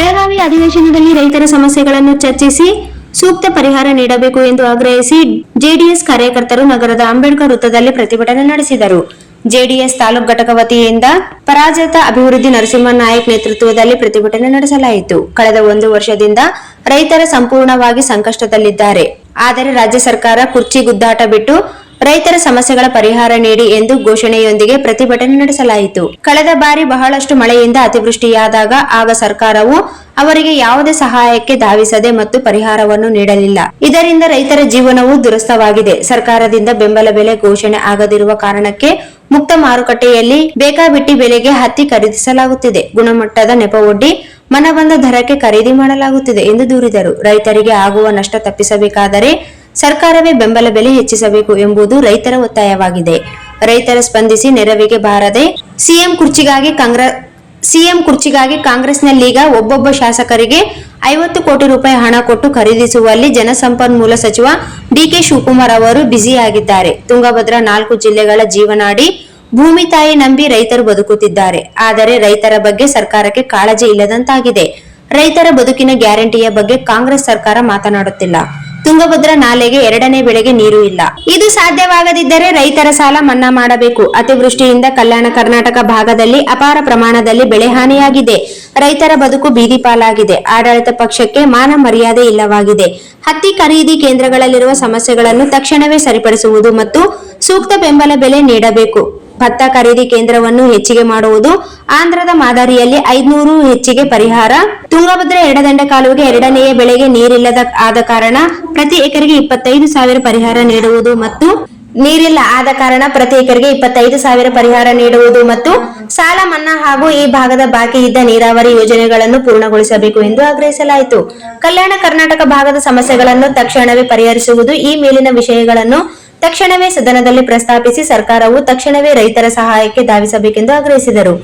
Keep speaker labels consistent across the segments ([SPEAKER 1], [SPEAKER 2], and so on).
[SPEAKER 1] ಬೆಳಗಾವಿ ಅಧಿವೇಶನದಲ್ಲಿ ರೈತರ ಸಮಸ್ಯೆಗಳನ್ನು ಚರ್ಚಿಸಿ ಸೂಕ್ತ ಪರಿಹಾರ ನೀಡಬೇಕು ಎಂದು ಆಗ್ರಹಿಸಿ ಜೆಡಿಎಸ್ ಕಾರ್ಯಕರ್ತರು ನಗರದ ಅಂಬೇಡ್ಕರ್ ವೃತ್ತದಲ್ಲಿ ಪ್ರತಿಭಟನೆ ನಡೆಸಿದರು. ಜೆಡಿಎಸ್ ತಾಲೂಕು ಘಟಕ ವತಿಯಿಂದ ಪರಾಜಿತ ಅಭಿವೃದ್ಧಿ ನರಸಿಂಹ ನಾಯಕ್ ನೇತೃತ್ವದಲ್ಲಿ ಪ್ರತಿಭಟನೆ ನಡೆಸಲಾಯಿತು. ಕಳೆದ 1 ವರ್ಷದಿಂದ ರೈತರ ಸಂಪೂರ್ಣವಾಗಿ ಸಂಕಷ್ಟದಲ್ಲಿದ್ದಾರೆ. ಆದರೆ ರಾಜ್ಯ ಸರ್ಕಾರ ಕುರ್ಚಿ ಗುದ್ದಾಟ ಬಿಟ್ಟು ರೈತರ ಸಮಸ್ಯೆಗಳ ಪರಿಹಾರ ನೀಡಿ ಎಂದು ಘೋಷಣೆಯೊಂದಿಗೆ ಪ್ರತಿಭಟನೆ ನಡೆಸಲಾಯಿತು. ಕಳೆದ ಬಾರಿ ಬಹಳಷ್ಟು ಮಳೆಯಿಂದ ಅತಿವೃಷ್ಟಿಯಾದಾಗ ಆಗ ಸರ್ಕಾರವು ಅವರಿಗೆ ಯಾವುದೇ ಸಹಾಯಕ್ಕೆ ಧಾವಿಸದೆ ಮತ್ತು ಪರಿಹಾರವನ್ನು ನೀಡಲಿಲ್ಲ. ಇದರಿಂದ ರೈತರ ಜೀವನವು ದುರಸ್ಥವಾಗಿದೆ. ಸರ್ಕಾರದಿಂದ ಬೆಂಬಲ ಬೆಲೆ ಘೋಷಣೆ ಆಗದಿರುವ ಕಾರಣಕ್ಕೆ ಮುಕ್ತ ಮಾರುಕಟ್ಟೆಯಲ್ಲಿ ಬೇಕಾಬಿಟ್ಟಿ ಬೆಲೆಗೆ ಹತ್ತಿ ಖರೀದಿಸಲಾಗುತ್ತಿದೆ. ಗುಣಮಟ್ಟದ ನೆಪವೊಡ್ಡಿ ಮನಬಂದ ದರಕ್ಕೆ ಖರೀದಿ ಮಾಡಲಾಗುತ್ತಿದೆ ಎಂದು ದೂರಿದರು. ರೈತರಿಗೆ ಆಗುವ ನಷ್ಟ ತಪ್ಪಿಸಬೇಕಾದರೆ ಸರ್ಕಾರವೇ ಬೆಂಬಲ ಬೆಲೆ ಹೆಚ್ಚಿಸಬೇಕು ಎಂಬುದು ರೈತರ ಒತ್ತಾಯವಾಗಿದೆ. ರೈತರ ಸ್ಪಂದಿಸಿ ನೆರವಿಗೆ ಬಾರದೆ ಸಿಎಂ ಕುರ್ಚಿಗಾಗಿ ಕಾಂಗ್ರೆಸ್ನಲ್ಲೀಗ ಒಬ್ಬೊಬ್ಬ ಶಾಸಕರಿಗೆ 50 ಕೋಟಿ ರೂಪಾಯಿ ಹಣ ಕೊಟ್ಟು ಖರೀದಿಸುವಲ್ಲಿ ಜಲಸಂಪನ್ಮೂಲ ಸಚಿವ ಡಿಕೆ ಶಿವಕುಮಾರ್ ಅವರು ಬ್ಯುಸಿಯಾಗಿದ್ದಾರೆ. ತುಂಗಭದ್ರಾ 4 ಜಿಲ್ಲೆಗಳ ಜೀವನಾಡಿ ಭೂಮಿ ತಾಯಿ ನಂಬಿ ರೈತರು ಬದುಕುತ್ತಿದ್ದಾರೆ. ಆದರೆ ರೈತರ ಬಗ್ಗೆ ಸರ್ಕಾರಕ್ಕೆ ಕಾಳಜಿ ಇಲ್ಲದಂತಾಗಿದೆ. ರೈತರ ಬದುಕಿನ ಗ್ಯಾರಂಟಿಯ ಬಗ್ಗೆ ಕಾಂಗ್ರೆಸ್ ಸರ್ಕಾರ ಮಾತನಾಡುತ್ತಿಲ್ಲ. ತುಂಗಭದ್ರಾ ನಾಲೆಗೆ 2ನೇ ಬೆಳೆಗೆ ನೀರು ಇಲ್ಲ. ಇದು ಸಾಧ್ಯವಾಗದಿದ್ದರೆ ರೈತರ ಸಾಲ ಮನ್ನಾ ಮಾಡಬೇಕು. ಅತಿವೃಷ್ಟಿಯಿಂದ ಕಲ್ಯಾಣ ಕರ್ನಾಟಕ ಭಾಗದಲ್ಲಿ ಅಪಾರ ಪ್ರಮಾಣದಲ್ಲಿ ಬೆಳೆ ಹಾನಿಯಾಗಿದೆ. ರೈತರ ಬದುಕು ಬೀದಿ ಪಾಲಾಗಿದೆ. ಆಡಳಿತ ಪಕ್ಷಕ್ಕೆ ಮಾನ ಮರ್ಯಾದೆ ಇಲ್ಲವಾಗಿದೆ. ಹತ್ತಿ ಖರೀದಿ ಕೇಂದ್ರಗಳಲ್ಲಿರುವ ಸಮಸ್ಯೆಗಳನ್ನು ತಕ್ಷಣವೇ ಸರಿಪಡಿಸುವುದು ಮತ್ತು ಸೂಕ್ತ ಬೆಂಬಲ ಬೆಲೆ ನೀಡಬೇಕು. ಭತ್ತ ಖರೀದಿ ಕೇಂದ್ರವನ್ನು ಹೆಚ್ಚಿಗೆ ಮಾಡುವುದು. ಆಂಧ್ರದ ಮಾದರಿಯಲ್ಲಿ 500 ಹೆಚ್ಚಿಗೆ ಪರಿಹಾರ. ತುಂಗಭದ್ರಾ ಎಡದಂಡೆ ಕಾಲುವೆಗೆ 2ನೇ ಬೆಳೆಗೆ ನೀರಿಲ್ಲದ ಆದ ಕಾರಣ ಪ್ರತಿ ಎಕರೆಗೆ 25,000 ಪರಿಹಾರ ನೀಡುವುದು ಮತ್ತು ಸಾಲ ಮನ್ನಾ ಹಾಗೂ ಈ ಭಾಗದ ಬಾಕಿ ಇದ್ದ ನೀರಾವರಿ ಯೋಜನೆಗಳನ್ನು ಪೂರ್ಣಗೊಳಿಸಬೇಕು ಎಂದು ಆಗ್ರಹಿಸಲಾಯಿತು. ಕಲ್ಯಾಣ ಕರ್ನಾಟಕ ಭಾಗದ ಸಮಸ್ಯೆಗಳನ್ನು ತಕ್ಷಣವೇ ಪರಿಹರಿಸುವುದು. ಈ ಮೇಲಿನ ವಿಷಯಗಳನ್ನು ತಕ್ಷಣವೇ ಸದನದಲ್ಲಿ ಪ್ರಸ್ತಾಪಿಸಿ ಸರ್ಕಾರವು ತಕ್ಷಣವೇ ರೈತರ ಸಹಾಯಕ್ಕೆ ಧಾವಿಸಬೇಕೆಂದು ಆಗ್ರಹಿಸಿದರು.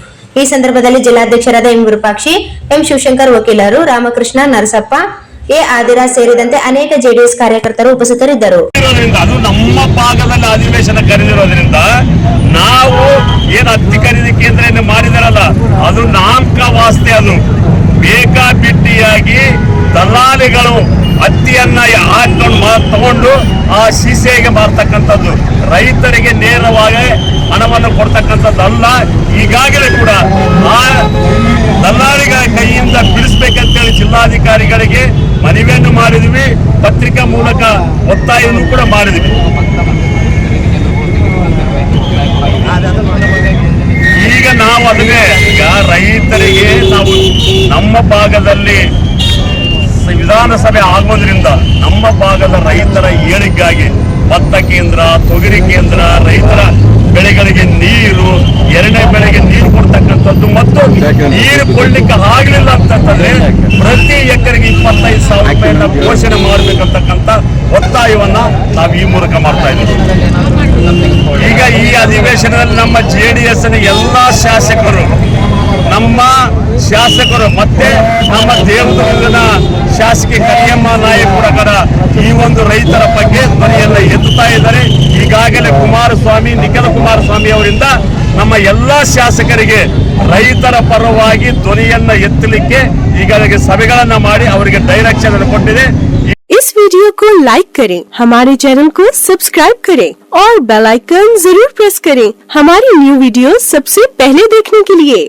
[SPEAKER 1] ಈ ಸಂದರ್ಭದಲ್ಲಿ ಜಿಲ್ಲಾಧ್ಯಕ್ಷರಾದ ಎಂ ವಿರೂಪಾಕ್ಷಿ, ಎಂ ಶಿವಶಂಕರ್, ವಕೀಲರು ರಾಮಕೃಷ್ಣ, ನರಸಪ್ಪ, ಎ ಆದಿರಾಜ್ ಸೇರಿದಂತೆ ಅನೇಕ ಜೆಡಿಎಸ್ ಕಾರ್ಯಕರ್ತರು ಉಪಸ್ಥಿತರಿದ್ದರು.
[SPEAKER 2] ಅದು ನಮ್ಮ ಭಾಗದಲ್ಲಿ ಅಧಿವೇಶನ ಕರೆದಿರೋದ್ರಿಂದ ನಾವು ಏನು ಹತ್ತಿ ಖರೀದಿ ಕೇಂದ್ರ ಮಾಡಿದಾರಲ್ಲ ಅದು ನಾಮಕ ವಾಸ್ತೆ. ಅದು ಬೇಕಾಬಿಟ್ಟಿಯಾಗಿ ದಲ್ಲಾಳಿಗಳು ಹತ್ತಿಯನ್ನ ಹಾಕೊಂಡು ತಗೊಂಡು ಆ ಸೀಸೆಗೆ ಮಾರ್ತಕ್ಕಂಥದ್ದು, ರೈತರಿಗೆ ನೇರವಾಗಿ ಹಣವನ್ನು ಕೊಡ್ತಕ್ಕಂಥದ್ದಲ್ಲ. ಈಗಾಗಲೇ ಕೂಡ ಆ ದಲ್ಲಾಳಿಗಳ ಕೈಯಿಂದ ಬಿಡಿಸ್ಬೇಕಂತೇಳಿ ಜಿಲ್ಲಾಧಿಕಾರಿಗಳಿಗೆ ಮನವಿಯನ್ನು ಮಾಡಿದ್ವಿ. ಪತ್ರಿಕಾ ಮೂಲಕ ಒತ್ತಾಯವನ್ನು ಕೂಡ ಮಾಡಿದ್ವಿ. ಈಗ ನಾವು ಅದನ್ನೇ ರೈತರಿಗೆ ನಾವು ನಮ್ಮ ಭಾಗದಲ್ಲಿ ವಿಧಾನಸಭೆ ಆಗೋದ್ರಿಂದ ನಮ್ಮ ಭಾಗದ ರೈತರ ಏಳಿಗೆಗಾಗಿ ಭತ್ತ ಕೇಂದ್ರ, ತೊಗರಿ ಕೇಂದ್ರ, ರೈತರ ಬೆಳೆಗಳಿಗೆ ನೀರು, 2ನೇ ಬೆಳೆಗೆ ನೀರು ಕೊಡ್ತಕ್ಕಂಥದ್ದು ಮತ್ತು ನೀರು ಕೊಡ್ಲಿಕ್ಕೆ ಆಗಲಿಲ್ಲ ಅಂತಂದ್ರೆ ಪ್ರತಿ ಎಕರೆಗೆ 25,000 ರೂಪಾಯಿಯನ್ನ ಘೋಷಣೆ ಮಾಡಬೇಕಂತಕ್ಕಂಥ ಒತ್ತಾಯವನ್ನ ನಾವು ಈ ಮೂಲಕ ಮಾಡ್ತಾ ಇದ್ದೀವಿ. ಈಗ ಈ ಅಧಿವೇಶನದಲ್ಲಿ ನಮ್ಮ JDS ಎಲ್ಲಾ ಶಾಸಕರು ಮತ್ತೆ ನಮ್ಮ ದೇವದುರ್ಗದ ಶಾಸಕಿ ಕರಿಯಮ್ಮ ನಾಯಕ್ ಕೂಡ ಈ ಒಂದು ರೈತರ ಬಗ್ಗೆ ಧ್ವನಿಯನ್ನ ಎತ್ತುತ್ತಾ ಇದ್ದಾರೆ. ಈಗಾಗಲೇ ನಿಖಿಲ ಕುಮಾರಸ್ವಾಮಿ ಅವರಿಂದ ನಮ್ಮ ಎಲ್ಲಾ ಶಾಸಕರಿಗೆ ರೈತರ ಪರವಾಗಿ ಧ್ವನಿಯನ್ನ ಎತ್ತಲಿಕ್ಕೆ ಈಗಾಗಲೇ ಸಭೆಗಳನ್ನ ಮಾಡಿ ಅವರಿಗೆ ಡೈರೆಕ್ಷನ್ ಅನ್ನು ಕೊಟ್ಟಿದೆ.
[SPEAKER 3] इस वीडियो को लाइक करें, हमारे चैनल को सब्सक्राइब करें और बेल आइकन जरूर प्रेस करें हमारी न्यू वीडियो सबसे पहले देखने के लिए।